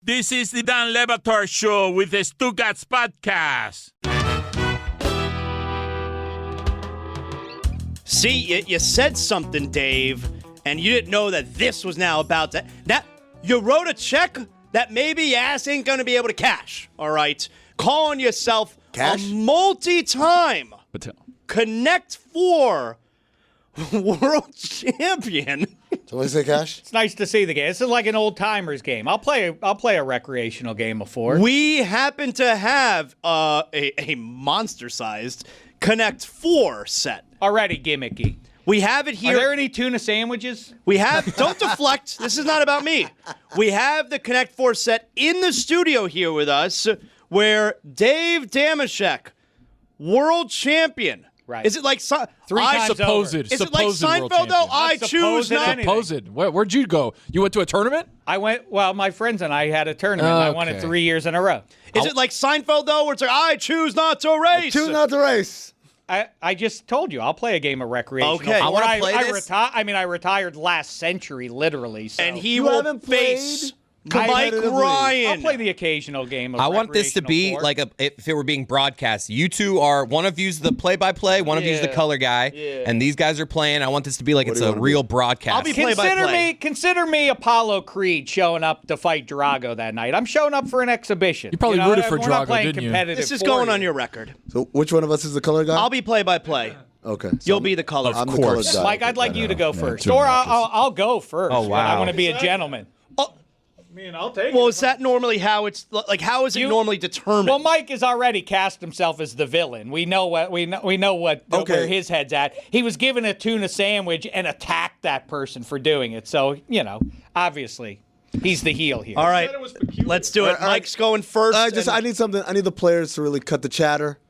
This is the Dan Batard Show with the Stugotz podcast. See, you said something, Dave, and you didn't know that this was now about to... Now, you wrote a check that maybe your ass ain't going to be able to cash, all right? Calling yourself a multi-time Connect 4 world champion. So what do you say, Cash? It's nice to see the game. This is like an old timers game. I'll play a recreational game of 4. We happen to have a monster-sized Connect 4 set. Already gimmicky. We have it here. Are there any tuna sandwiches? We have, don't deflect. This is not about me. We have the Connect 4 set in the studio here with us where Dave Damashek, world champion. Right. Is it like Three times supposed? over. Is it like Seinfeld though? I choose not. Supposed. Where'd you go? You went to a tournament? My friends and I had a tournament. I won it 3 years in a row. Is it like Seinfeld though, where it's like I choose not to race? Choose not to race. I just told you I'll play a game of recreational. Okay. I want to play this? I retired last century, literally. So. And he You will haven't face played Mike competitively. Ryan. I'll play the occasional game of I want this to be recreational like if it were being broadcast. You two are, one of you's the play-by-play, one of you's the color guy, and these guys are playing. I want this to be like it's a real broadcast. I'll be play-by-play. Consider me Apollo Creed showing up to fight Drago that night. I'm showing up for an exhibition. You probably rooted for we're not Drago, playing didn't you? competitive This is for going you. on your record. So which one of us is the color guy? I'll be play-by-play. Okay. You'll be the color. I'm the color guy. Mike, I'd like you to go first, or I'll go first. Oh, wow. I want to be a gentleman. I'll take Well, is that normally how it's like? How is it normally determined? Well, Mike has already cast himself as the villain. We know what where his head's at. He was given a tuna sandwich and attacked that person for doing it. So obviously, he's the heel here. All right, let's do it. All right. Mike's going first. I need something. I need the players to really cut the chatter.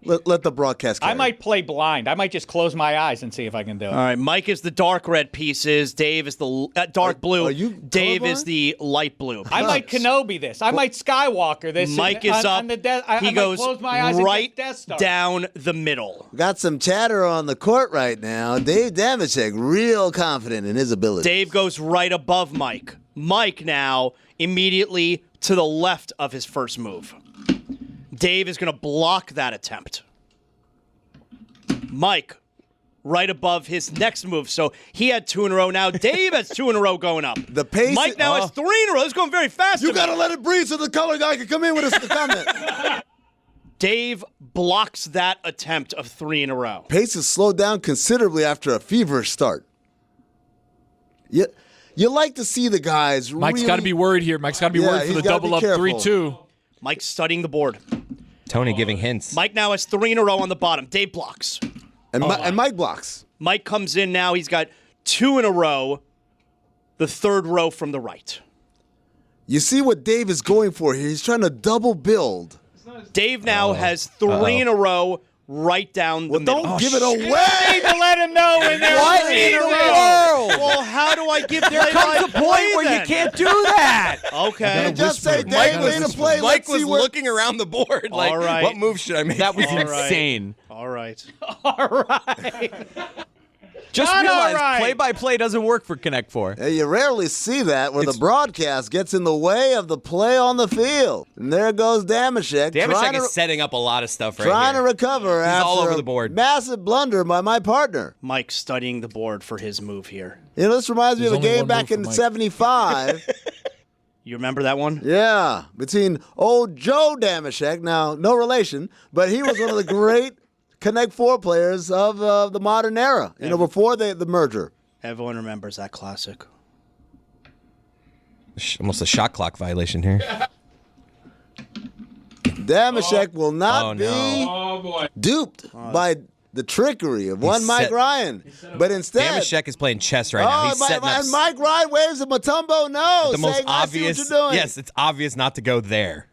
Let the broadcast carry. I might play blind. I might just close my eyes and see if I can do it. All right, Mike is the dark red pieces. Dave is the dark blue. are you Dave colorblind? is the light blue. I might Kenobi this. I might Skywalker this. Mike is up. I he might goes close my eyes right and get Death Star. down the middle. Got some chatter on the court right now. Dave Damashek, real confident in his ability. Dave goes right above Mike. Mike now immediately to the left of his first move. Dave is going to block that attempt. Mike, right above his next move. So he had 2 in a row. Now Dave has 2 in a row going up. The pace. Mike now has 3 in a row. This is going very fast. You gotta let it breathe so the color guy can come in with a comment. Dave blocks that attempt of 3 in a row. Pace has slowed down considerably after a feverish start. You like to see the guys. Mike's really, got to be worried here. Mike's got to be worried for he's the gotta double be up careful. 3-2. Mike's studying the board. Tony giving hints. Mike now has 3 in a row on the bottom. Dave blocks. And Mike blocks. Mike comes in now. He's got 2 in a row. The third row from the right. You see what Dave is going for here. He's trying to double build. Dave now has 3 in a row right down the middle. Don't give it away. You need to let him know when they're 3 in a row. Well, how do I give There comes a point where you can't do that. Okay. Just say Dave made a play. Mike Let's see was where. looking around the board like, All right. what move should I make? That was All right. insane. All right. All right. Just Not realize all right. play-by-play doesn't work for Connect 4. Hey, you rarely see that where the broadcast gets in the way of the play on the field. And there goes Damashek. Damashek is setting up a lot of stuff right trying here. to recover after all over a the board. massive blunder by my partner. Mike studying the board for his move here. This reminds me There's of a only game one back move in for Mike. '75. You remember that one? Yeah, between old Joe Damashek, now no relation, but he was one of the great Connect 4 players of the modern era, before the merger. Everyone remembers that classic. Almost a shot clock violation here. Damashek will not be no. duped by the trickery of one Mike set- Ryan, but instead... Damashek is playing chess right now. He's setting up and Mike Ryan waves a Matumbo no, the most saying, obvious. I see what you're doing. Yes, it's obvious not to go there.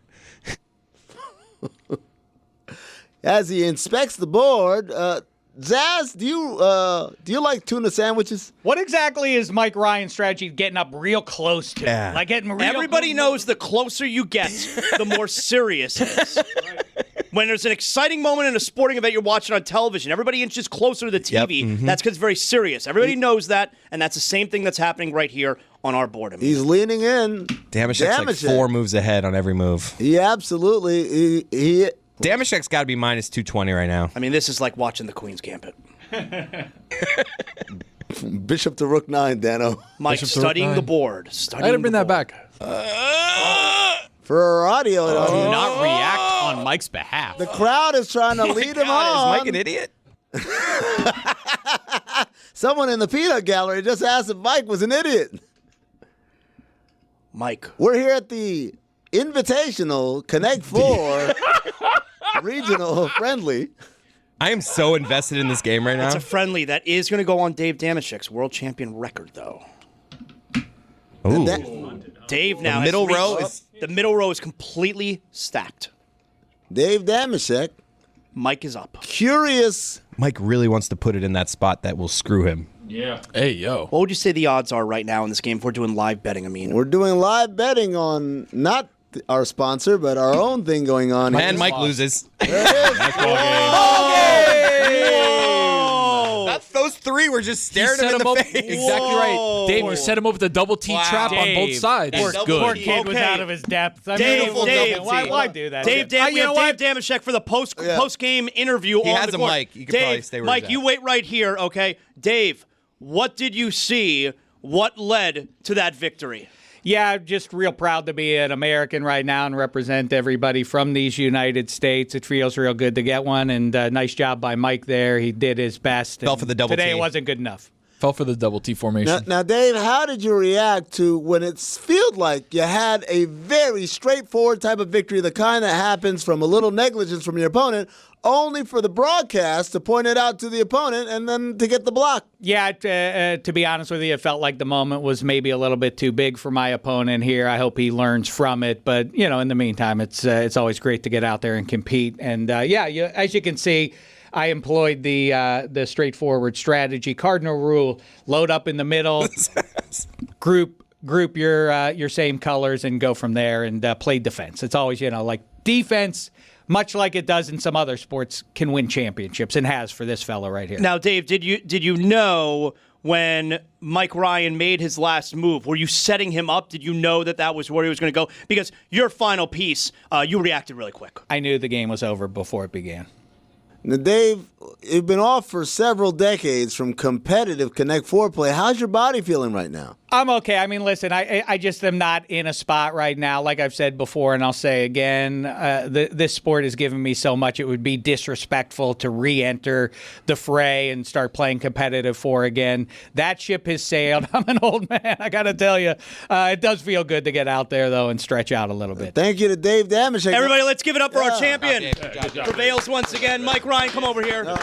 As he inspects the board, Zaz, do you like tuna sandwiches? What exactly is Mike Ryan's strategy getting up real close to? Yeah. Like getting real Everybody close. knows the closer you get, the more serious it is. When there's an exciting moment in a sporting event you're watching on television, everybody inches closer to the TV. Yep, That's because it's very serious. Everybody knows that, and that's the same thing that's happening right here on our board. He's leaning in. Damashek's like 4 moves ahead on every move. He absolutely. He Damashek's got to be minus 220 right now. I mean, this is like watching the Queen's Gambit. Bishop to Rook 9, Dano. Mike, studying the board. I didn't bring that back. For our audio, Do not react on Mike's behalf. the crowd is trying to lead him on. Is Mike an idiot? Someone in the peanut gallery just asked if Mike was an idiot. Mike. We're here at the Invitational Connect 4 Regional Friendly. I am so invested in this game right now. It's a friendly that is going to go on Dave Damashek's world champion record, though. Ooh. Dave now. The middle has row reached- is- the middle row is completely stacked. Dave Damashek, Mike is up. curious. Mike really wants to put it in that spot that will screw him. Yeah. Hey, yo. What would you say the odds are right now in this game if we're doing live betting, Amin? We're doing live betting on not our sponsor, but our own thing going on. And here. Mike loses. Those 3 were just staring him in the face. Exactly right. Dave, you set him up with a double T trap on both sides. That's Poor good. kid was out of his depth. I Dave, mean, Dave, why do that? Dave, You we know have what? Dave Damashek for the post-game interview He on has the a court. mic. You could Dave, probably stay where Mike, he's you at. wait right here, okay? Dave, what did you see? What led to that victory? Yeah, just real proud to be an American right now and represent everybody from these United States. It feels real good to get one, and nice job by Mike there. He did his best. Fell for the double Today T. it wasn't good enough. Fell for the double T formation. Now, Dave, how did you react to when it felt like you had a very straightforward type of victory, the kind that happens from a little negligence from your opponent, only for the broadcast to point it out to the opponent and then to get the block? Yeah, to be honest with you, it felt like the moment was maybe a little bit too big for my opponent here. I hope he learns from it. But, in the meantime, it's always great to get out there and compete. And, as you can see, I employed the straightforward strategy. Cardinal rule: load up in the middle, group your same colors, and go from there. And play defense. It's always like defense, much like it does in some other sports, can win championships and has for this fella right here. Now, Dave, did you know when Mike Ryan made his last move? Were you setting him up? Did you know that was where he was going to go? Because your final piece, you reacted really quick. I knew the game was over before it began. Now, Dave, you've been off for several decades from competitive Connect 4 play. How's your body feeling right now? I'm okay. I mean, listen, I just am not in a spot right now. Like I've said before, and I'll say again, this sport has given me so much. It would be disrespectful to re-enter the fray and start playing competitive 4 again. That ship has sailed. I'm an old man. I got to tell you, it does feel good to get out there, though, and stretch out a little bit. Thank you to Dave Damashek. Everybody, let's give it up for our champion. Good job. Prevails once again. Mike Ryan, come over here.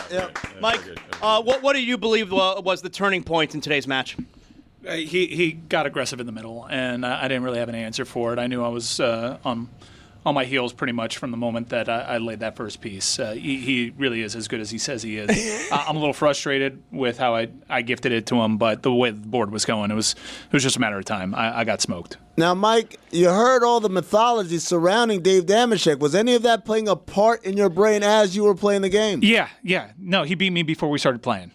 Mike, what do you believe was the turning point in today's match? He got aggressive in the middle, and I didn't really have an answer for it. I knew I was on my heels pretty much from the moment that I laid that first piece. He really is as good as he says he is. I'm a little frustrated with how I gifted it to him, but the way the board was going, it was just a matter of time. I got smoked. Now, Mike, you heard all the mythology surrounding Dave Damashek. Was any of that playing a part in your brain as you were playing the game? Yeah. No, he beat me before we started playing.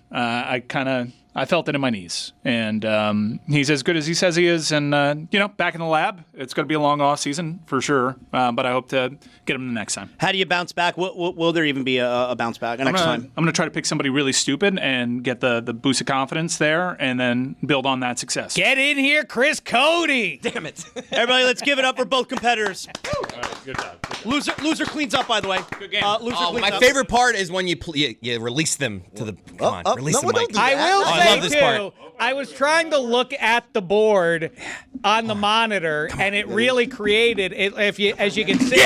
I felt it in my knees, and he's as good as he says he is. And back in the lab, it's going to be a long off season for sure. But I hope to get him the next time. How do you bounce back? Will there even be a bounce back next time? I'm going to try to pick somebody really stupid and get the boost of confidence there, and then build on that success. Get in here, Chris Cody. Damn it. Everybody, let's give it up for both competitors. Good job. Loser cleans up, by the way. Good game. My favorite part is when you release them to the. Come on, release them, don't Mike. do that. I will I say, love this too, part. I was trying to look at the board on the monitor, and it really created, as you can see,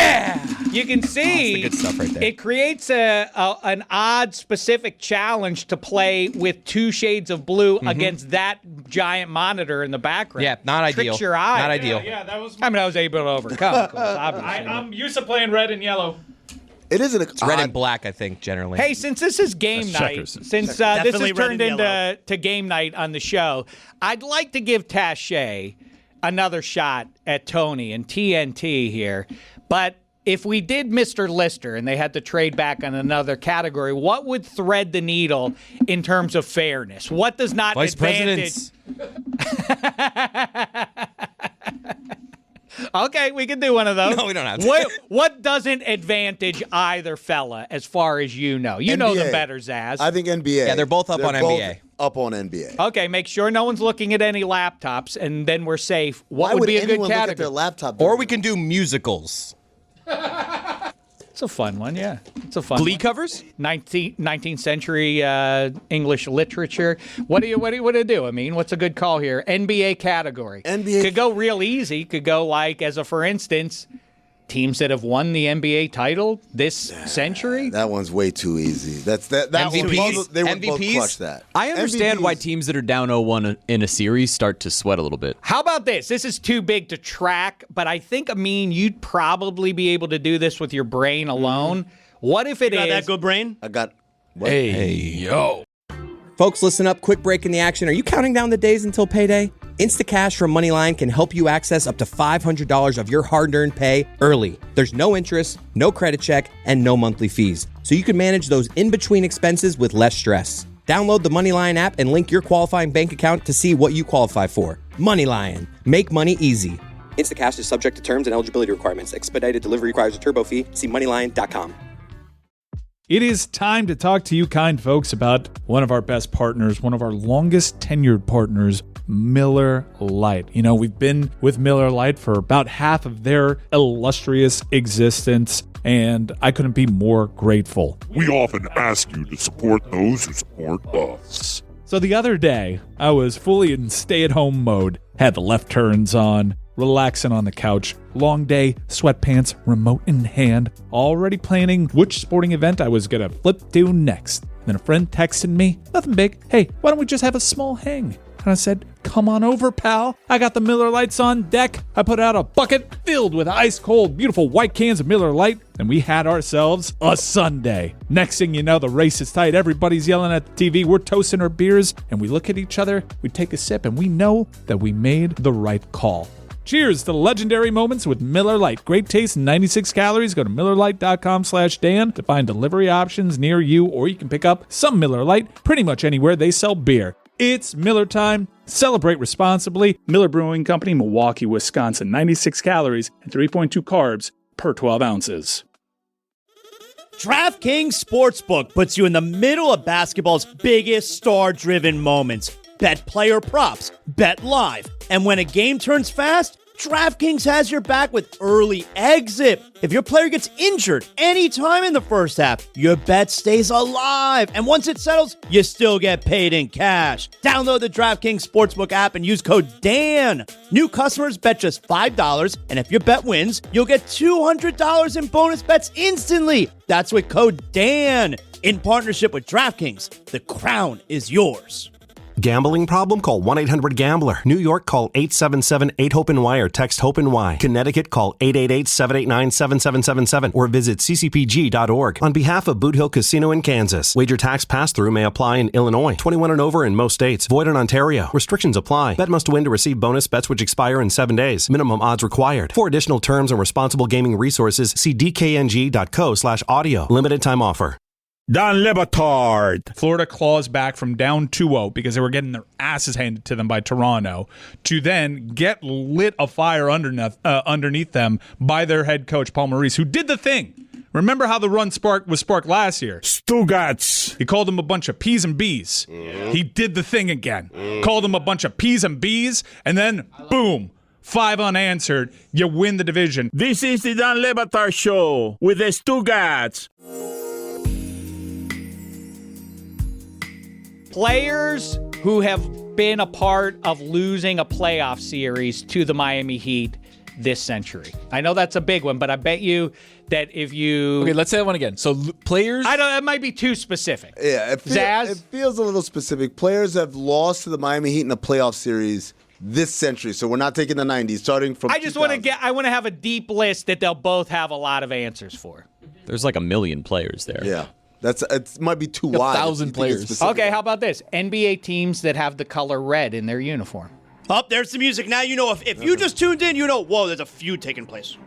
you can see the good stuff right there. it creates an odd specific challenge to play with 2 shades of blue against that giant monitor in the background. Yeah, not ideal. Tricks your eye. Not ideal. Yeah, that was. I mean, I was able to overcome, of course, obviously. I'm used to playing red and yellow. It isn't It's red and black, I think, generally. Hey, since this is game That's night, checkers. since this Definitely has red turned and yellow. into game night on the show, I'd like to give Taché another shot at Tony and TNT here. But if we did Mr. Lister and they had to trade back on another category, what would thread the needle in terms of fairness? What does not Vice advantage? presidents. Okay, we can do one of those. No, we don't have to. What doesn't advantage either fella, as far as you know? You know them better, Zaz. I think NBA. Yeah, they're both up on NBA. Up on NBA. Okay, make sure no one's looking at any laptops, and then we're safe. What Why would be a good anyone look at category? their laptop? Or we can do musicals. It's a fun one, yeah. It's a fun Glee one. covers? 19th century English literature. What do you do? I mean, what's a good call here? NBA category. NBA could go real easy. Could go like, as a for instance, teams that have won the NBA title this century. That one's way too easy. That MVPs? They would both MVPs? crush that. I understand why MVPs. teams that are down 0-1 in a series start to sweat a little bit. How about this? This is too big to track, but I think, Amin, you'd probably be able to do this with your brain alone. What if it Got is? that good brain? I got. What? Hey, yo. Folks, listen up. Quick break in the action. Are you counting down the days until payday? Instacash from Moneyline can help you access up to $500 of your hard-earned pay early. There's no interest, no credit check, and no monthly fees. So you can manage those in-between expenses with less stress. Download the Moneyline app and link your qualifying bank account to see what you qualify for. Moneyline. Make money easy. Instacash is subject to terms and eligibility requirements. Expedited delivery requires a turbo fee. See moneyline.com. It is time to talk to you kind folks about one of our best partners, one of our longest tenured partners, Miller Lite. You know, we've been with Miller Lite for about half of their illustrious existence, and I couldn't be more grateful. We often ask you to support those who support us. So the other day, I was fully in stay-at-home mode, had the left turns on, relaxing on the couch, long day, sweatpants, remote in hand, already planning which sporting event I was gonna flip to next. Then a friend texted me, nothing big, hey, why don't we just have a small hang? And I said, come on over, pal. I got the Miller Lights on deck. I put out a bucket filled with ice cold, beautiful white cans of Miller Lite, and we had ourselves a Sunday. Next thing you know, the race is tight. Everybody's yelling at the TV. We're toasting our beers, and we look at each other, we take a sip, and we know that we made the right call. Cheers to the legendary moments with Miller Lite. Great taste, 96 calories. Go to MillerLite.com/Dan to find delivery options near you, or you can pick up some Miller Lite pretty much anywhere they sell beer. It's Miller time. Celebrate responsibly. Miller Brewing Company, Milwaukee, Wisconsin. 96 calories and 3.2 carbs per 12 ounces. DraftKings Sportsbook puts you in the middle of basketball's biggest star-driven moments. Bet player props, bet live, and when a game turns fast, DraftKings has your back with early exit. If your player gets injured anytime in the first half, your bet stays alive. And once it settles, you still get paid in cash. Download the DraftKings Sportsbook app and use code DAN. New customers bet just $5, and if your bet wins, you'll get $200 in bonus bets instantly. That's with code DAN. In partnership with DraftKings, the crown is yours. Gambling problem? Call 1-800-GAMBLER. New York, call 877-8-HOPE-NY or text HOPE-NY. Connecticut, call 888-789-7777 or visit ccpg.org. On behalf of Boot Hill Casino in Kansas, wager tax pass-through may apply in Illinois. 21 and over in most states. Void in Ontario. Restrictions apply. Bet must win to receive bonus bets which expire in 7 days. Minimum odds required. For additional terms and responsible gaming resources, see dkng.co/audio. Limited time offer. Don Batard. Florida claws back from down 2-0 because they were getting their asses handed to them by Toronto to then get lit afire underneath them by their head coach, Paul Maurice, who did the thing. Remember how the run was sparked last year? Stugotz. He called them a bunch of P's and B's. He did the thing again. Called them a bunch of P's and B's, and then, boom. 5 unanswered. You win the division. This is the Don Batard Show with the Stugotz. Players who have been a part of losing a playoff series to the Miami Heat this century. I know that's a big one, but I bet you that if you... Okay, let's say that one again. So players... It might be too specific. Yeah, it Zaz? feels a little specific. Players have lost to the Miami Heat in a playoff series this century, so we're not taking the 90s, starting from I just want to have a deep list that they'll both have a lot of answers for. There's like 1 million players there. Yeah. It might be too wide. 1,000 players. Okay, how about this? NBA teams that have the color red in their uniform. Oh, there's the music. Now you know if you just tuned in, you know, whoa, there's a feud taking place.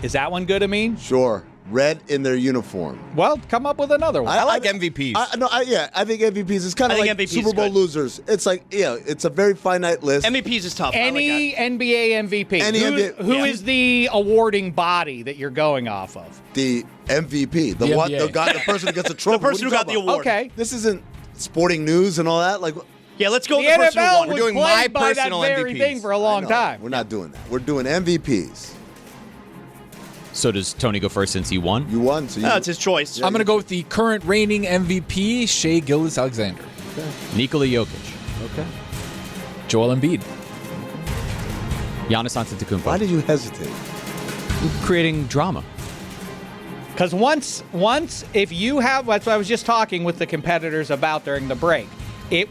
Is that one good, Amin? Sure. red in their uniform. Well, come up with another one. I like MVPs. I think MVPs is kind of I like think MVP is Super Bowl good. losers. It's like, it's a very finite list. MVPs is tough. Any NBA MVP. Who is the awarding body that you're going off of? The MVP, the person who gets a trophy. The person who got the award. Okay. This isn't sporting news and all that. Like, Yeah, let's go The with the person who NFL won. was We're doing plagued my by that personal very MVPs. thing for a long time. we're not doing that. We're doing MVPs. So does Tony go first since he won? You won, so you. No, it's his choice. I'm going to go with the current reigning MVP, Shai Gilgeous-Alexander. Nikola Jokic. Okay. Joel Embiid. Giannis Antetokounmpo. Why did you hesitate? Creating drama. Because once, if you have, that's what I was just talking with the competitors about during the break.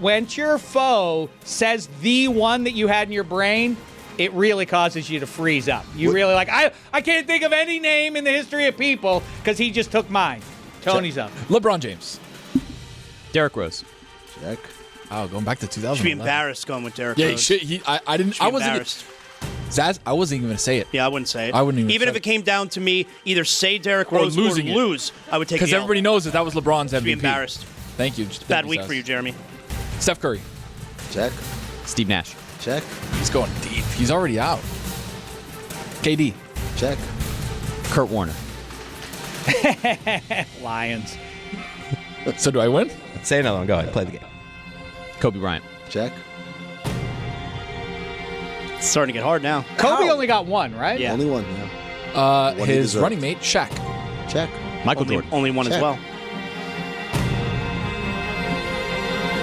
When your foe says the one that you had in your brain, it really causes you to freeze up. You really like, I can't think of any name in the history of people because he just took mine. Tony's up. LeBron James. Derrick Rose. Check. Oh, going back to 2000. Should be embarrassed going with Derrick Yeah, Rose. I didn't. Should be I wasn't. embarrassed. Zaz, I wasn't even going to say it. Yeah, I wouldn't say it. I wouldn't even say if it came down to me, either say Derrick Or Rose or losing it. lose, I would take Because the everybody knows that was LeBron's MVP. Be embarrassed. Thank you. Just Bad thank week Zaz. for you, Jeremy. Steph Curry. Check. Steve Nash. Check. He's going deep. He's already out. KD. Check. Kurt Warner. Lions. So do I win? Say another one. Go ahead. Play the game. Kobe Bryant. Check. It's starting to get hard now. Kobe only got one, right? Yeah. Only one. Yeah. What he His deserved. running mate, Shaq. Check. Michael Only, Jordan. only one as Check. well.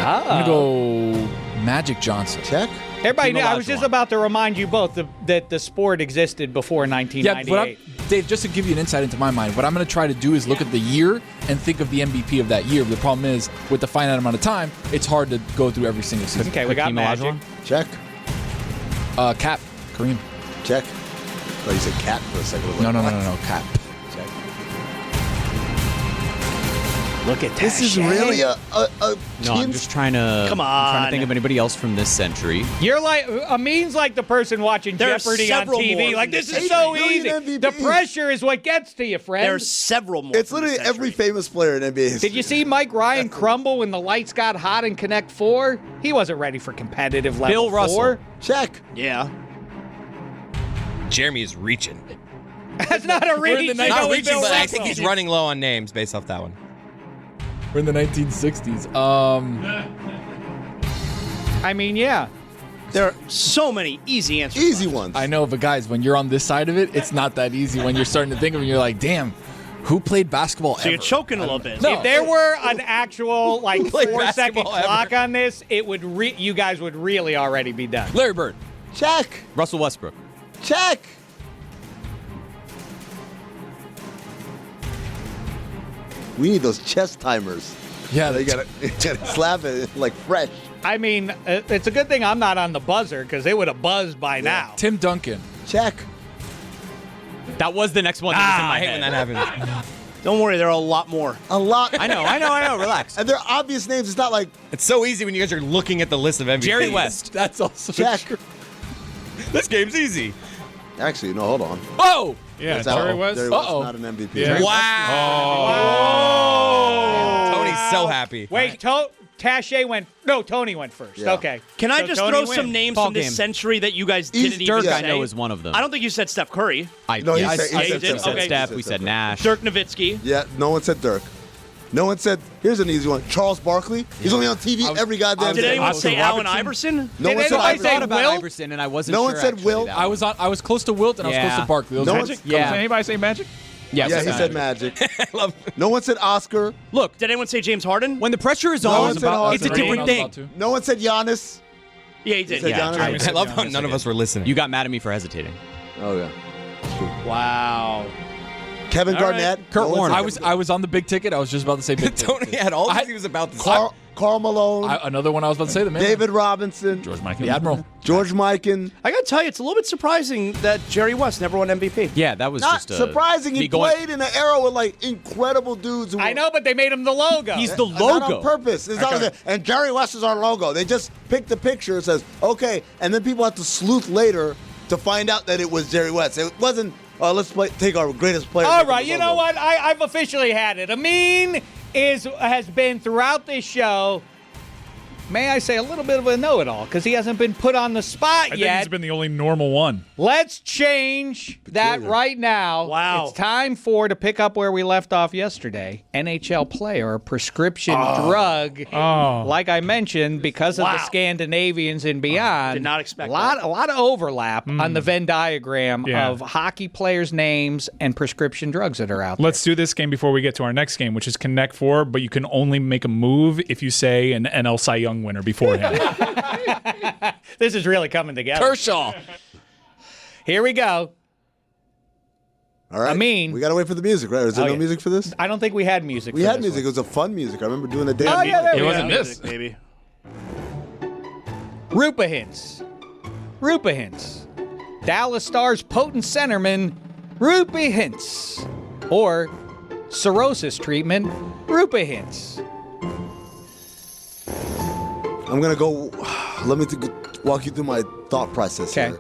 I'm going to go Magic Johnson. Check. Everybody knew. Hakeem I was just Olajuwon. about to remind you both that the sport existed before Yeah, 1998. Dave, just to give you an insight into my mind, what I'm going to try to do is look at the year and think of the MVP of that year. But the problem is, with the finite amount of time, it's hard to go through every single season. Okay, we got Hakeem Magic. Olajuwon. Check. Cap. Kareem. Check. Oh, you said cat for a second. I was No, like, no, no, what? no, Cap. Check. Look at that. This is really a No, I'm team. just trying to. Come I'm trying on. to think of anybody else from this century. You're like Amin's like the person watching There's Jeopardy on several TV. more Like from this this is so century. easy. Million The MVPs. pressure is what gets to you, friend. There's several more. It's from this literally every century. famous player in NBA history. Did you see Mike Ryan crumble when the lights got hot in Connect 4? He wasn't ready for competitive level Bill Russell. 4. Check. Yeah. Jeremy is reaching. That's not a reach. in the to Not go with reaching, Bill but I Russell. think he's running low on names based off that one. We're in the 1960s. I mean, yeah. There are so many easy answers. Easy left. ones. I know, but guys, when you're on this side of it, it's not that easy. When you're starting to think of it, you're like, damn, who played basketball So you're ever? choking a little bit. No. If there were an actual like played 4-second basketball ever? clock on this, it would you guys would really already be done. Larry Bird. Check. Russell Westbrook. Check. We need those chest timers. Yeah, You gotta slap it like fresh. I mean, it's a good thing I'm not on the buzzer because it would have buzzed by now. Tim Duncan. Check. That was the next one that was in my I hate when head. that happens. Don't worry, there are a lot more. A lot. I know. Relax. And they're obvious names. It's not like It's so easy when you guys are looking at the list of MVPs. Jerry West. That's also check. true. This game's easy. Actually, no, hold on. Oh! Yeah, That's Jerry out. West. Jerry West, Uh-oh. not an MVP. Yeah. Wow. Tony's so happy. Wait, Tony went first. Yeah. Okay. Can I So just Tony throw wins. some names Ball from this game. century that you guys Easy. didn't even Dirk, say? I know, is one of them. I don't think you said Steph Curry. No, he I said- he said we Steph. said Okay. Steph. We said Nash. Dirk Nowitzki. Yeah, no one said Dirk. No one said, here's an easy one, Charles Barkley. He's only on TV every goddamn Did day. anyone Oscar say Allen Robertson? Iverson? No Did one said anybody Iverson. say thought about Wilt? Iverson, and I wasn't No sure. one said actually, Wilt. that I one. was close to Wilt and I was Yeah. close to Barkley. Those No are- one, Does Yeah. anybody say Magic? Yes, yeah, he said Magic. No one said Oscar. Look, Did anyone say James Harden? when the pressure is No on, one said Harden. it's a Right. different I was thing. about to. No one said Giannis. Yeah, he did. said Yeah. Giannis? Jeremy I said love how Giannis. none of us were listening. You got mad at me for hesitating. Oh, yeah. Wow. Kevin All right. Garnett. Kurt No one Warner. said I was on the big ticket. I was just about to say big ticket. Tony had all I- these he was about to say. Karl Malone. Another one I was about to say, the man. David Robinson. George Michael. The Admiral. George Mikan. I got to tell you, it's a little bit surprising that Jerry West never won MVP. Yeah, that was Not just surprising. He me going- played in an era with like incredible dudes. Who I know, but they made him the logo. He's the Not logo. on purpose. It's not like, and Jerry West is our logo. They just picked the picture and says, okay, and then people have to sleuth later to find out that it was Jerry West. It wasn't Let's take our greatest player. All right, you know what? I've officially had it. Amin has been throughout this show, may I say, a little bit of a know-it-all because he hasn't been put on the spot I yet. think he's been the only normal one. Let's change that right now. Wow. It's time to pick up where we left off yesterday. NHL player, a prescription drug. Like I mentioned, because of the Scandinavians and beyond. Did not expect a lot of overlap on the Venn diagram of hockey players' names and prescription drugs that are out there. Let's do this game before we get to our next game, which is Connect Four, but you can only make a move if you say an NL Cy Young winner beforehand. This is really coming together. Kershaw. Here we go. All right. Amin. We got to wait for the music, right? Is there no music for this? I don't think we had music. We for had this music. one. It was a fun music. I remember doing the day. Oh, yeah, there It we wasn't go. this. Maybe. Rupa hints. Dallas Stars potent centerman, Rupa hints. Or cirrhosis treatment, Rupa hints. I'm going to go. Let me walk you through my thought process here.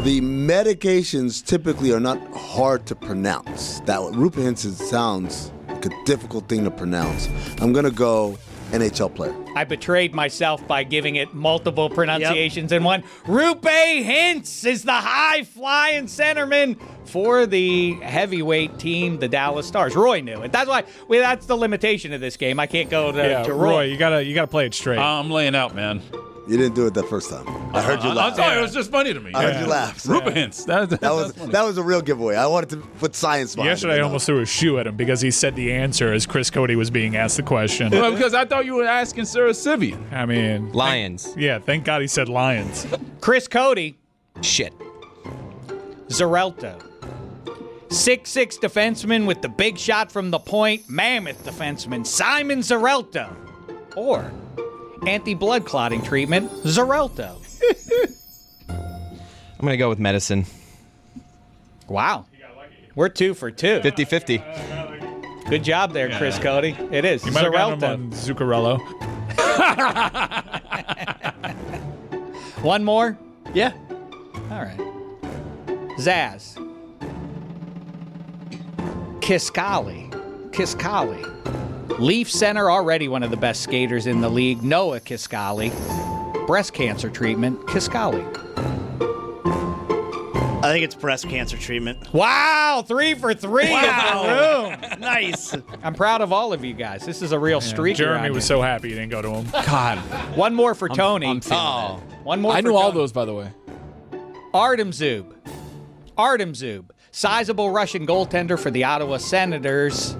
The medications typically are not hard to pronounce. That Rupahinsa sounds like a difficult thing to pronounce. I'm going to go NHL player. I betrayed myself by giving it multiple pronunciations in one. Rupe Hintz is the high-flying centerman for the heavyweight team, the Dallas Stars. Roy knew it. That's why. That's the limitation of this game. I can't go to Roy, you gotta play it straight. I'm laying out, man. You didn't do it that first time. I heard you laugh. It was just funny to me. I heard you laugh. Rupa hints. That was a real giveaway. I wanted to put science behind it. Yesterday, I almost threw a shoe at him because he said the answer as Chris Cody was being asked the question. Well, because I thought you were asking Sarah Sivian. I mean, Lions. Thank God he said Lions. Chris Cody. Shit. Zerelto. 6'6" defenseman with the big shot from the point, mammoth defenseman Simon Zerelto. Or anti-blood clotting treatment, Zerelto. I'm going to go with medicine. Wow. We're 2 for 2. 50-50. Good job there, Chris Cody. It is. You might have gotten Zerelto. him on Zuccarello. One more? Yeah. All right. Zaz. Kiskali. Leaf center, already one of the best skaters in the league, Noah Kiskali. Breast cancer treatment, Kiskali. I think it's breast cancer treatment. Wow, 3 for 3 in the room. Nice. I'm proud of all of you guys. This is a real streak. Jeremy was so happy he didn't go to him. God. One more for Tony. I'm feeling that. One more I for knew all Tony. those, by the way. Artem Zub. Sizable Russian goaltender for the Ottawa Senators.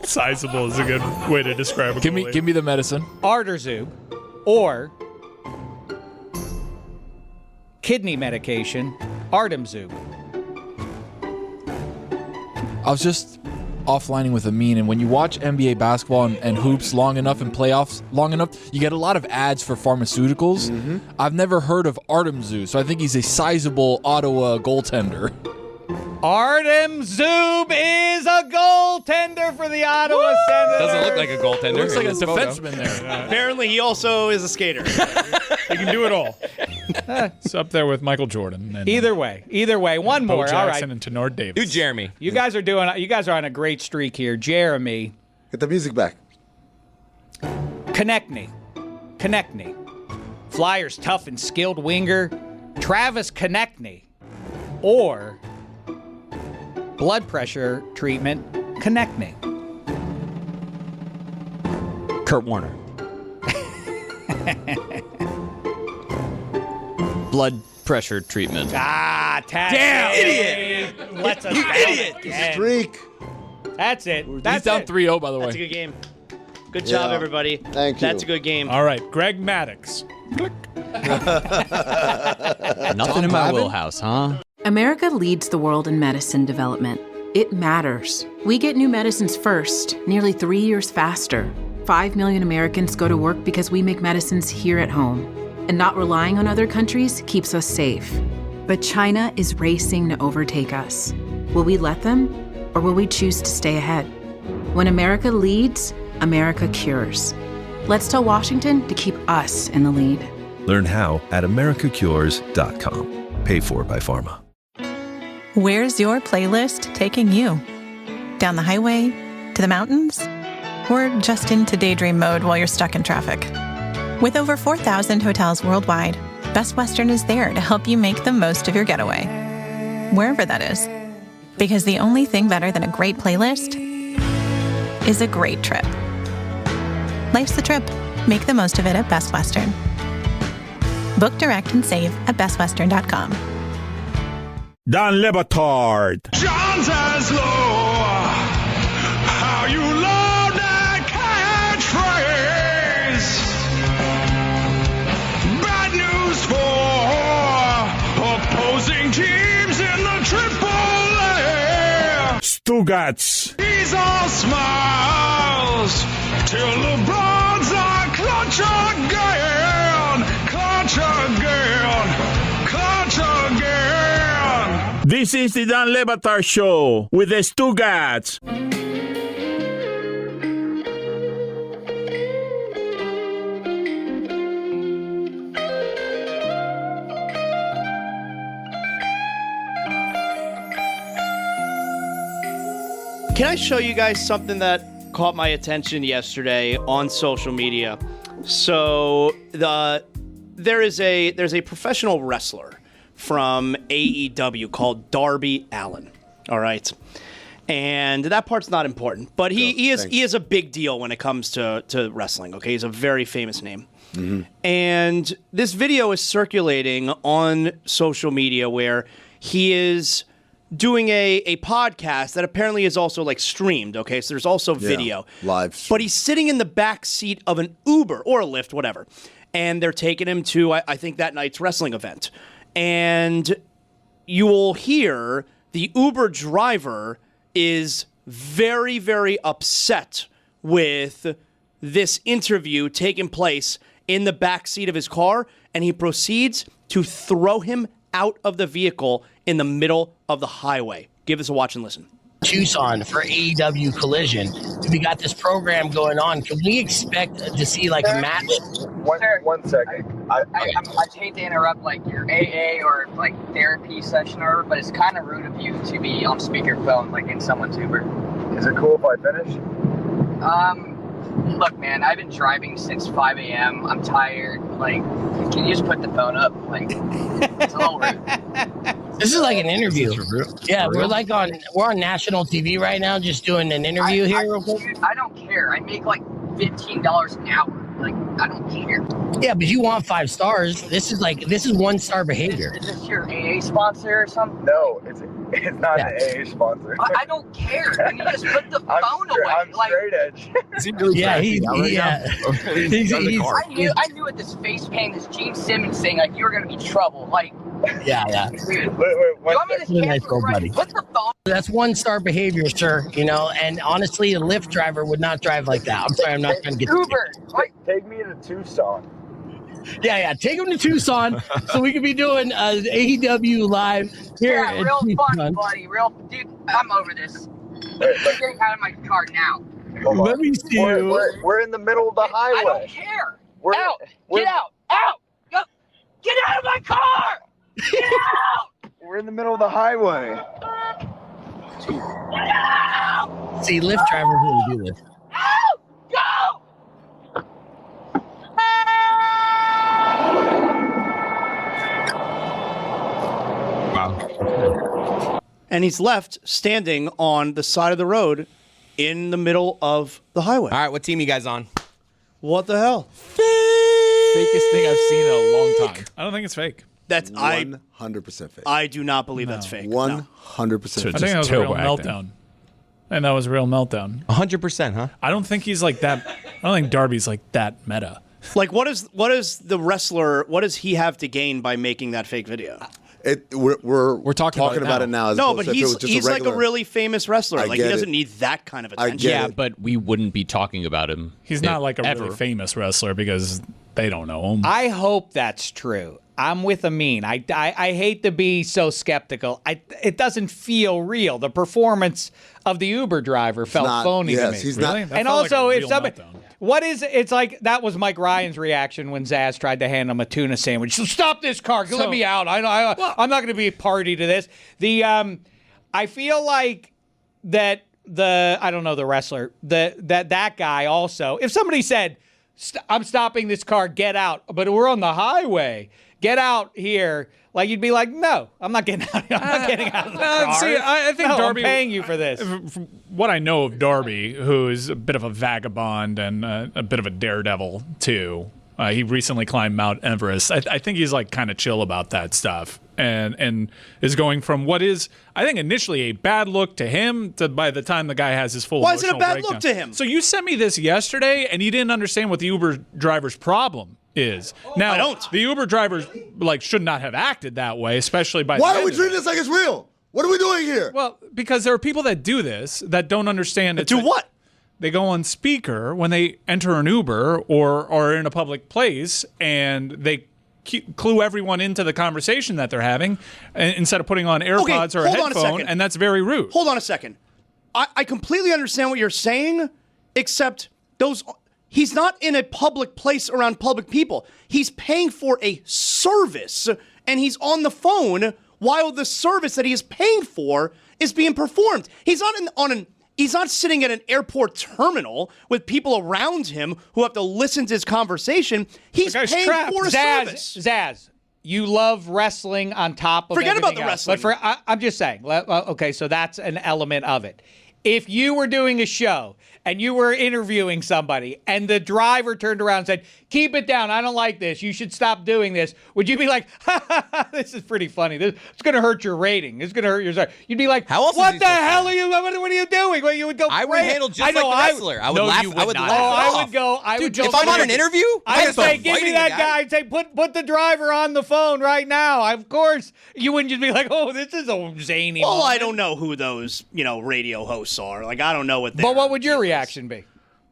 Sizable is a good way to describe it. Give me the medicine. Arter Zub. Or kidney medication, Artem Zub. I was just offlining with Amin, and when you watch NBA basketball and hoops long enough and playoffs long enough, you get a lot of ads for pharmaceuticals. I've never heard of Artem Zub, so I think he's a sizable Ottawa goaltender. Artem Zub is a goaltender for the Ottawa Senators. Doesn't look like a goaltender. Looks like a This photo. defenseman there. Apparently, he also is a skater. He can do it all. It's up there with Michael Jordan. And Either way. One Bo more. Jackson All right. and Tenor Davis. Do Jeremy. You guys are on a great streak here. Jeremy. Get the music back. Konechny. Flyers tough and skilled winger, Travis Konechny. Or blood pressure treatment, Konechny. Kurt Warner. Blood pressure treatment. Damn, idiot! Let's us down again. Streak. That's it. He's That's down it. 3-0, by the That's a way. good game. Good job, Yeah. everybody. Thank you. That's a good game. All right, Greg Maddux. Nothing in my wheelhouse, huh? America leads the world in medicine development. It matters. We get new medicines first, nearly 3 years faster. 5 million Americans go to work because we make medicines here at home. And not relying on other countries keeps us safe. But China is racing to overtake us. Will we let them, or will we choose to stay ahead? When America leads, America cures. Let's tell Washington to keep us in the lead. Learn how at americacures.com. Paid for by pharma. Where's your playlist taking you? Down the highway? To the mountains? Or just into daydream mode while you're stuck in traffic? With over 4,000 hotels worldwide, Best Western is there to help you make the most of your getaway, wherever that is. Because the only thing better than a great playlist is a great trip. Life's the trip. Make the most of it at Best Western. Book direct and save at bestwestern.com. Don Batard. John Zaslow, how you love that catchphrase. Bad news for opposing teams in the Triple-A. Stugotz. He's all smiles till LeBron's a clutch again, clutch again, clutch again. This is the Don Batard Show with the Stugotz. Can I show you guys something that caught my attention yesterday on social media? So there's a professional wrestler from AEW called Darby Allin. All right. And that part's not important, but he is a big deal when it comes to wrestling. Okay, he's a very famous name. Mm-hmm. And this video is circulating on social media where he is doing a podcast that apparently is also like streamed. Okay, so there's also video live stream. But he's sitting in the back seat of an Uber or a Lyft, whatever, and they're taking him to I think that night's wrestling event. And you will hear the Uber driver is very, very upset with this interview taking place in the backseat of his car, and he proceeds to throw him out of the vehicle in the middle of the highway. Give this a watch and listen. Tucson for AEW Collision. We got this program going on. Can we expect to see like a match? One second. I hate to interrupt like your AA or like therapy session or whatever, but it's kind of rude of you to be on speakerphone like in someone's Uber. Is it cool if I finish? Look, man, I've been driving since 5 a.m. I'm tired. Like, can you just put the phone up? Like, it's a little rude. This is like an interview. Yeah, we're on national TV right now, just doing an interview here. I don't care. I make like $15 an hour. Like, I don't care. Yeah, but you want 5 stars. This is 1-star behavior. Is this your AA sponsor or something? No, it's not an AA sponsor. I don't care. Can you just put the phone away? I'm straight edge. Is he really I knew with this face paint, this Gene Simmons thing, like you were gonna be trouble. Like, yeah. Dude, you want me to put the phone? That's 1-star behavior, sir. You know, and honestly, a Lyft driver would not drive like that. I'm sorry, I'm not trying to get Uber. Take me to Tucson. Yeah. Take him to Tucson so we could be doing AEW live here. Yeah, real fun, buddy. Dude, I'm over this. Get out of my car now. Let me see you. We're in the middle of the highway. I don't care. Get out! Go. Get out of my car! Get out! We're in the middle of the highway. Get out! See, Lyft drivers really do this. Out! Go! Wow. And he's left standing on the side of the road in the middle of the highway. All right, what team you guys on? What the hell? Fakest thing I've seen in a long time. I don't think it's fake. That's 100% fake. I do not believe that's fake. 100% I think that was a real meltdown. And that was a real meltdown. 100%, huh? I don't think he's like that. I don't think Darby's like that meta. Like, what is the wrestler? What does he have to gain by making that fake video? We're talking about it now. No, but he's like a really famous wrestler. Like, he doesn't need that kind of attention. Yeah, but we wouldn't be talking about him. He's not like a really famous wrestler because they don't know him. I hope that's true. I'm with Amin. I hate to be so skeptical. It doesn't feel real. The performance of the Uber driver felt phony to me. He's really? not. That and felt also, like a if real somebody, meltdown. What is it's like that was Mike Ryan's reaction when Zaz tried to hand him a tuna sandwich. So stop this car. Let me out. I'm not going to be a party to this. I feel like that I don't know the wrestler, that guy also, if somebody said, I'm stopping this car, get out, but we're on the highway, get out here, like you'd be like, no, I'm not getting out. I'm not getting out of the car. See, I think Darby, I'm paying you for this. From what I know of Darby, who is a bit of a vagabond and a bit of a daredevil too. He recently climbed Mount Everest. I think he's like kind of chill about that stuff, and is going from what is, I think, initially a bad look to him to by the time the guy has his full. Why is it a bad breakdown. look to him? So you sent me this yesterday, and you didn't understand what the Uber driver's problem is. Now, I don't. The Uber drivers should not have acted that way, especially by. Why are we treating this like it's real? What are we doing here? Well, because there are people that do this that don't understand it. Do what? They go on speaker when they enter an Uber or are in a public place, and they clue everyone into the conversation that they're having instead of putting on AirPods or a headphone, and that's very rude. Hold on a second. I completely understand what you're saying, except he's not in a public place around public people. He's paying for a service, and he's on the phone while the service that he is paying for is being performed. He's not He's not sitting at an airport terminal with people around him who have to listen to his conversation. He's paying for a service. Zaz, you love wrestling on top of Forget about the else. wrestling. But I'm just saying. Okay, so that's an element of it. If you were doing a show and you were interviewing somebody and the driver turned around and said, keep it down, I don't like this, you should stop doing this, would you be like, this is pretty funny, it's going to hurt your rating, it's going to hurt your... You'd be like, what the hell are you, what are you doing? Well, you would go I would handle just like the wrestler. I would laugh. I would laugh. I would go. If I'm on an interview, I'd say, give me that guy. I'd say, put the driver on the phone right now. Of course, you wouldn't just be like, oh, this is a zany. Well, moment. I don't know who those radio hosts are. Like, I don't know what. But what would your reaction be?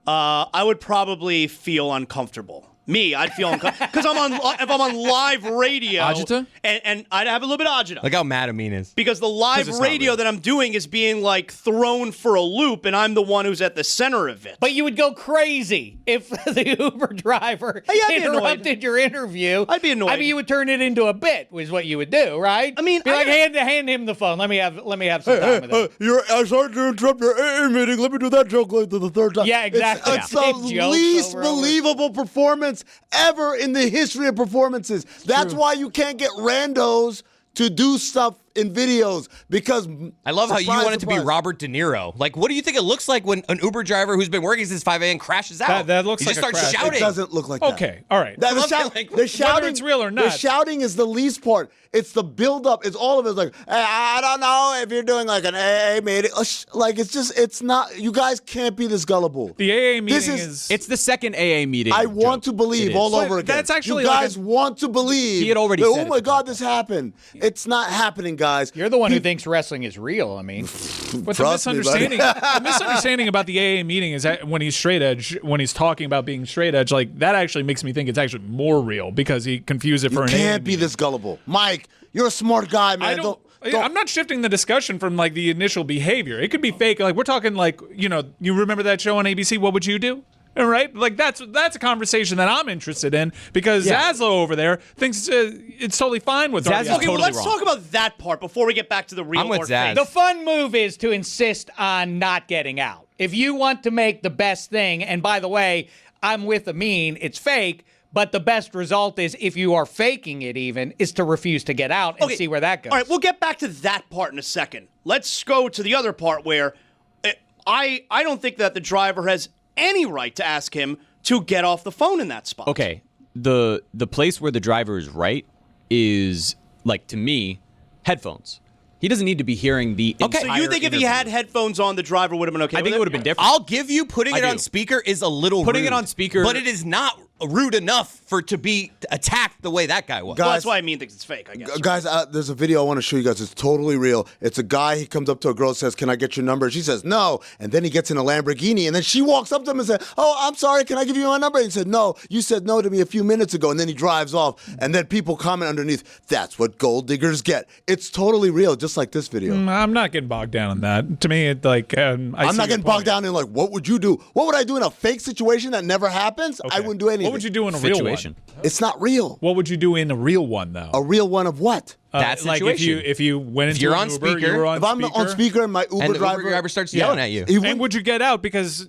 I would probably feel uncomfortable. Me, I'd feel uncomfortable because if I'm on live radio, Agita? and I'd have a little bit of agita. Look how mad Amin is. Because the live radio that I'm doing is being like thrown for a loop, and I'm the one who's at the center of it. But you would go crazy if the Uber driver interrupted your interview. I'd be annoyed. I mean, you would turn it into a bit, is what you would do, right? I mean, be like, hand him the phone. Let me have some time with it. I'm sorry to interrupt your AA meeting. Let me do that joke like the third time. Yeah, exactly. It's the least believable performance ever in the history of performances. That's why you can't get randos to do stuff in videos, because I love how you want it to be Robert De Niro. Like, what do you think it looks like when an Uber driver who's been working since 5 a.m. crashes out? That looks he like just starts shouting. It doesn't look like that. Okay, all right. The shouting, whether it's real or not. The shouting is the least part. It's the build-up. It's all of it. It's like, hey, I don't know if you're doing like an AA meeting. Like, it's not. You guys can't be this gullible. The AA meeting is. It's the second AA meeting. I want to believe all over again. That's actually you guys want to believe. He had already that, said oh my God, this happened. It's not happening, guys. You're the one who thinks wrestling is real. I mean, but the misunderstanding about the AA meeting is that when he's straight edge, when he's talking about being straight edge, like that actually makes me think it's actually more real because he confused it for an AA. You can't be meeting. this gullible, Mike. You're a smart guy, man. I'm not shifting the discussion from like the initial behavior. It could be fake. Like we're talking like, you remember that show on ABC, What Would You Do? All right? Like that's a conversation that I'm interested in because Zaslow over there thinks it's totally fine with Zaslow. Okay, well, let's talk about that part before we get back to the real I'm with or Zaz. fake. The fun move is to insist on not getting out. If you want to make the best thing, and by the way, I'm with Amin, it's fake, but the best result is, if you are faking it even, is to refuse to get out and see where that goes. All right, we'll get back to that part in a second. Let's go to the other part where I don't think that the driver has any right to ask him to get off the phone in that spot. Okay, the place where the driver is right is, like, to me, headphones. He doesn't need to be hearing the entire So you think if he had headphones on, the driver would have been okay? I think it would have been different. I'll give you putting it on speaker is a little Putting rude, it on speaker, but it is not rude enough to be attacked the way that guy was. Well, that's why Amin thinks it's fake, I guess. Guys, there's a video I want to show you guys. It's totally real. It's a guy, he comes up to a girl and says, can I get your number? She says, no. And then he gets in a Lamborghini, and then she walks up to him and says, oh, I'm sorry, can I give you my number? And he said, no, you said no to me a few minutes ago. And then he drives off, and then people comment underneath, that's what gold diggers get. It's totally real, just like this video. I'm not getting bogged down in that. To me, it I'm not getting bogged down in, like, what would you do? What would I do in a fake situation that never happens? I wouldn't do anything. What would you do in a real one? It's not real. What would you do in a real one, though? A real one of what? That situation. Like if you went into an Uber, you were on if I'm on speaker and my Uber driver starts yelling at you, and would you get out? Because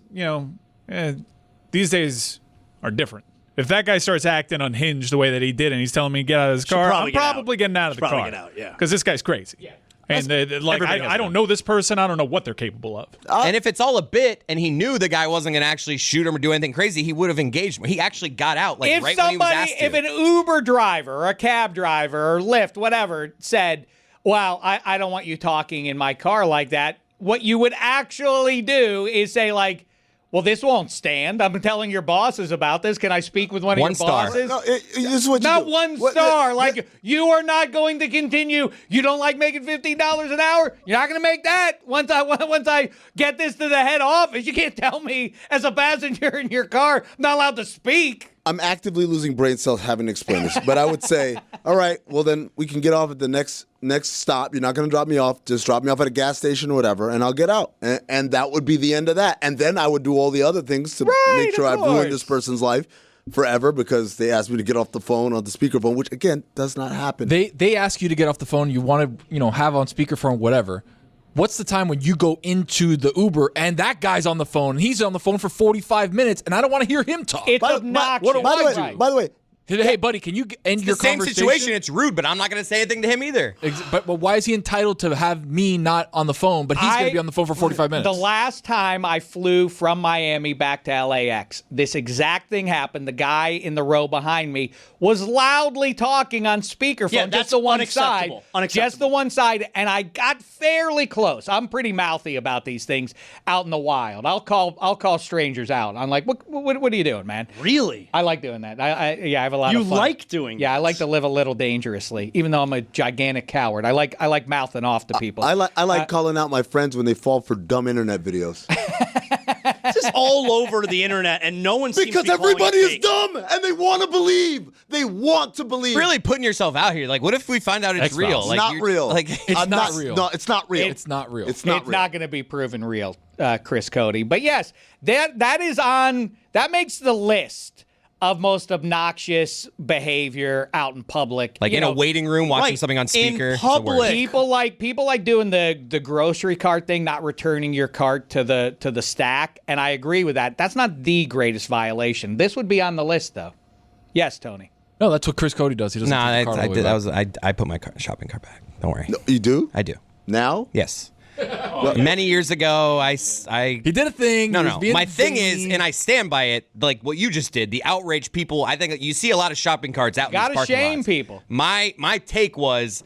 these days are different. If that guy starts acting unhinged the way that he did, and he's telling me to get out of his car, I'm probably getting out of the car. Because this guy's crazy. Yeah. And I don't know this person. I don't know what they're capable of. And if it's all a bit, and he knew the guy wasn't going to actually shoot him or do anything crazy, he would have engaged him. He actually got out when he was asked to. If an Uber driver or a cab driver or Lyft, whatever, said, well, I don't want you talking in my car like that, what you would actually do is say, like, well, this won't stand. I'm telling your bosses about this. Can I speak with one of your bosses? No, this is what not you do. one star. Like, you are not going to continue. You don't like making $15 an hour? You're not going to make that. Once I get this to the head office, you can't tell me as a passenger in your car, I'm not allowed to speak. I'm actively losing brain cells having to explain this. But I would say, all right, well, then we can get off at the next stop. You're not going to drop me off. Just drop me off at a gas station or whatever, and I'll get out. And that would be the end of that. And then I would do all the other things to make sure I've ruined this person's life forever because they asked me to get off the phone on the speakerphone, which, again, does not happen. They ask you to get off the phone. You want to have on speakerphone, whatever. What's the time when you go into the Uber and that guy's on the phone? He's on the phone for 45 minutes, and I don't want to hear him talk. It's obnoxious. By the way, hey, buddy, can you end your same conversation? situation. It's rude, but I'm not going to say anything to him either. But why is he entitled to have me not on the phone, but he's going to be on the phone for 45 minutes? The last time I flew from Miami back to LAX, this exact thing happened. The guy in the row behind me was loudly talking on speakerphone. Yeah, just the one side. Unacceptable. Just the one side, and I got fairly close. I'm pretty mouthy about these things out in the wild. I'll call strangers out. I'm like, what are you doing, man? Really? I like doing that. I have a lot of fun. You like doing I like to live a little dangerously, even though I'm a gigantic coward. I like mouthing off to people. I like calling out my friends when they fall for dumb internet videos. It's just all over the internet, and no one seems because to be everybody calling it is fake. dumb, and they want to believe. They want to believe. Really putting yourself out here. Like, what if we find out it's real? It's like, not real. Like, it's not real. No, it's not real. It's not real. It's not real. Not going to be proven real, Chris Cody. But yes, that is on. That makes the list of most obnoxious behavior out in public. Like in a waiting room watching something on speaker. In public. People like doing the grocery cart thing, not returning your cart to the stack, and I agree with that. That's not the greatest violation. This would be on the list, though. Yes, Tony. No, that's what Chris Cody does. He doesn't take the cart all the way back. I put my shopping cart back. Don't worry. No, you do? I do. Now? Yes. Many years ago, I he did a thing. No. My thing is, and I stand by it, like what you just did, the outrage people. I think you see a lot of shopping carts out in these parking lots. Gotta shame people. My take was,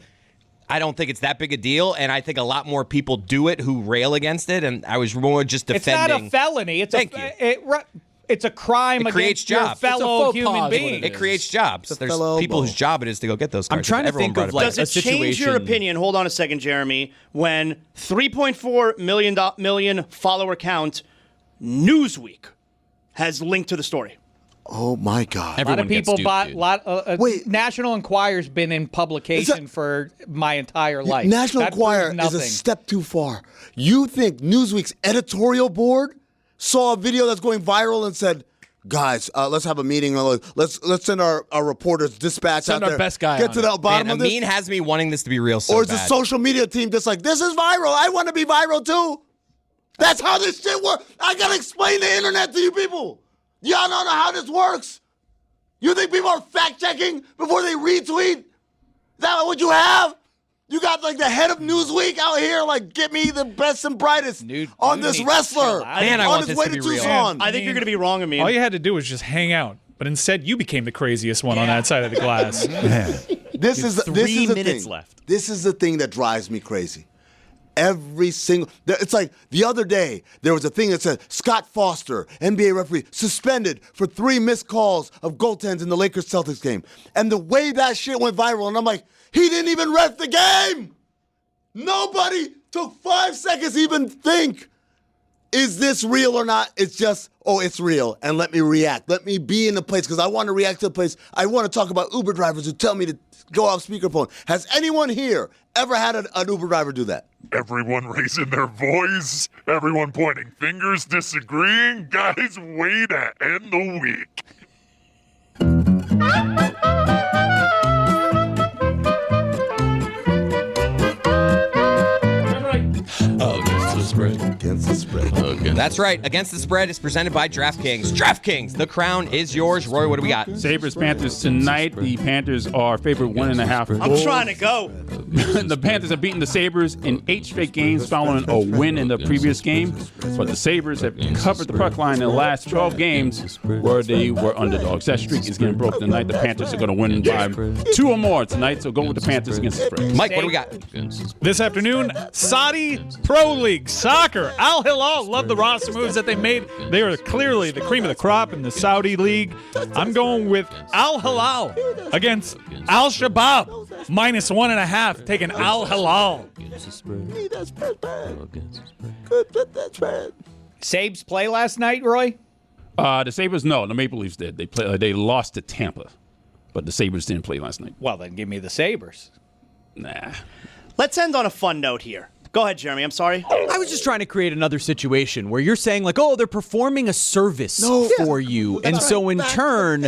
I don't think it's that big a deal, and I think a lot more people do it who rail against it, and I was more just defending. It's not a felony. It's a crime against your fellow human being. It creates jobs. There's people whose job it is to go get those cards. I'm trying to think of like does it change your opinion? Hold on a second, Jeremy. When 3.4 million follower count, Newsweek has linked to the story. Oh my God! A lot of people bought. Wait, National Enquirer's been in publication for my entire life. National Enquirer is a step too far. You think Newsweek's editorial board saw a video that's going viral and said, guys, let's have a meeting. Let's send our reporters dispatch out there. Send our best guy Get to the bottom of this. Amin has me wanting this to be real so Or is bad. the social media team just like, this is viral. I want to be viral too. That's how this shit works. I got to explain the internet to you people. Y'all don't know how this works. You think people are fact-checking before they retweet? Is that what you have? You got like the head of Newsweek out here, like, get me the best and brightest on this wrestler. Man, I on want his this way to be real. Tucson. I think you're going to be wrong, Amin. All you had to do was just hang out, but instead you became the craziest one on that side of the glass. This is the minutes thing. left. This is the thing that drives me crazy. Every single, it's like the other day, there was a thing that said Scott Foster, NBA referee, suspended for 3 missed calls of goaltends in the Lakers-Celtics game. And the way that shit went viral, and I'm like, he didn't even ref the game! Nobody took 5 seconds to even think, is this real or not? It's just, oh, it's real, and let me react. Let me be in the place, because I want to react to the place. I want to talk about Uber drivers who tell me to go off speakerphone. Has anyone here ever had an Uber driver do that? Everyone raising their voice, everyone pointing fingers, disagreeing. Guys, way to end the week. Against the spread. That's right. Against the Spread is presented by DraftKings. DraftKings, the crown is yours. Roy, what do we got? Sabres Panthers tonight. The Panthers are favored 1.5 I'm goals. trying to go. The Panthers have beaten the Sabres in 8 straight games following a win in the previous game. But the Sabres have covered the puck line in the last 12 games where they were underdogs. That streak is getting broken tonight. The Panthers are going to win by 2 or more tonight, so go with the Panthers against the spread. Mike, what do we got? This afternoon, Saudi Pro League Soccer. Al Hilal, love the roster moves that they made. They are clearly the cream of the crop in the Saudi League. I'm going with Al Hilal against Al Shabab. -1.5, taking Al Hilal. Sabres play last night, Roy? The Sabres, no. The Maple Leafs did. They lost to Tampa, but the Sabres didn't play last night. Well, then give me the Sabres. Nah. Let's end on a fun note here. Go ahead, Jeremy. I'm sorry. I was just trying to create another situation where you're saying, like, oh, they're performing a service for you. And so in turn,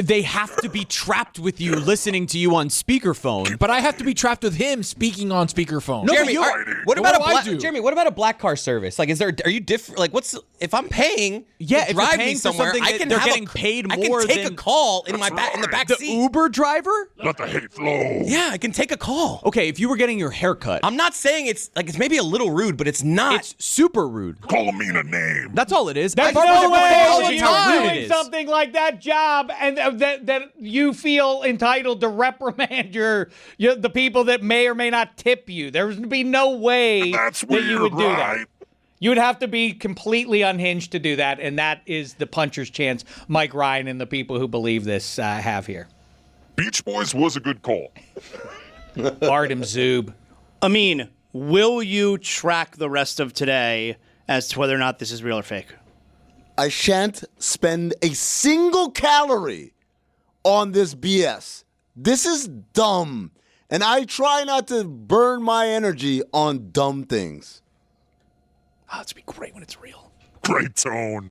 they have to be trapped with you listening to you on speakerphone. But I have to be trapped with him speaking on speakerphone. No, Jeremy, what about Jeremy, what about a black car service? Like, are you different? Like, if I'm paying to drive me somewhere, I can they're have getting paid more. I can take a call in the back the seat. Uber driver? Let the hate flow. Yeah, I can take a call. Okay, if you were getting your hair cut. I'm not saying it's maybe a little rude, but it's not. It's super rude. Call a mean a name. That's all it is. There's no way you're doing something like that job and that you feel entitled to reprimand the people that may or may not tip you. There would be no way that you would do that. You would have to be completely unhinged to do that, and that is the puncher's chance Mike Ryan and the people who believe this have here. Beach Boys was a good call. Artem Zub. Amin, will you track the rest of today as to whether or not this is real or fake? I shan't spend a single calorie on this BS. This is dumb. And I try not to burn my energy on dumb things. Oh, it's be great when it's real. Great tone.